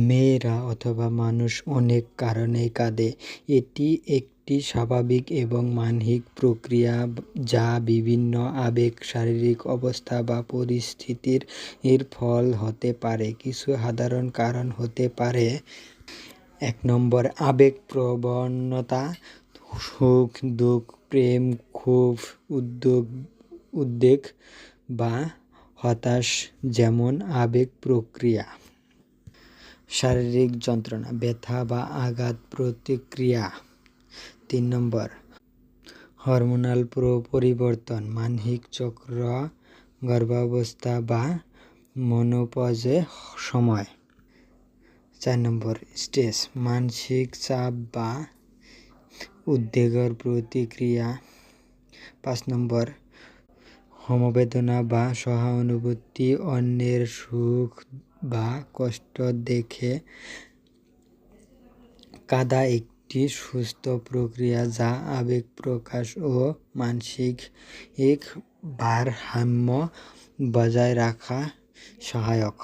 মেয়েরা অথবা মানুষ অনেক কারণেই কাঁদে। এটি একটি স্বাভাবিক এবং মানসিক প্রক্রিয়া যা বিভিন্ন আবেগ, শারীরিক অবস্থা বা পরিস্থিতির ফল হতে পারে। কিছু সাধারণ কারণ হতে পারে: 1 আবেগপ্রবণতা, সুখ, দুঃখ, প্রেম, ক্ষোভ, উদ্বেগ বা হতাশা যেমন আবেগ প্রক্রিয়া। শারীরিক যন্ত্রণা, ব্যথা বা আঘাত প্রতিক্রিয়া। 3 হরমোনাল পরিবর্তন, মাসিক চক্র, গর্ভাবস্থা বা মেনোপজের সময়। 4 স্ট্রেস, মানসিক চাপ বা উদ্বেগের প্রতিক্রিয়া। 5 সমবেদনা বা সহানুভূতি, অন্যের সুখ বা কষ্ট দেখে কাঁদা একটি সুস্থ প্রক্রিয়া যা আবেগ প্রকাশ ও মানসিক ভারসাম্য বজায় রাখতে সহায়ক।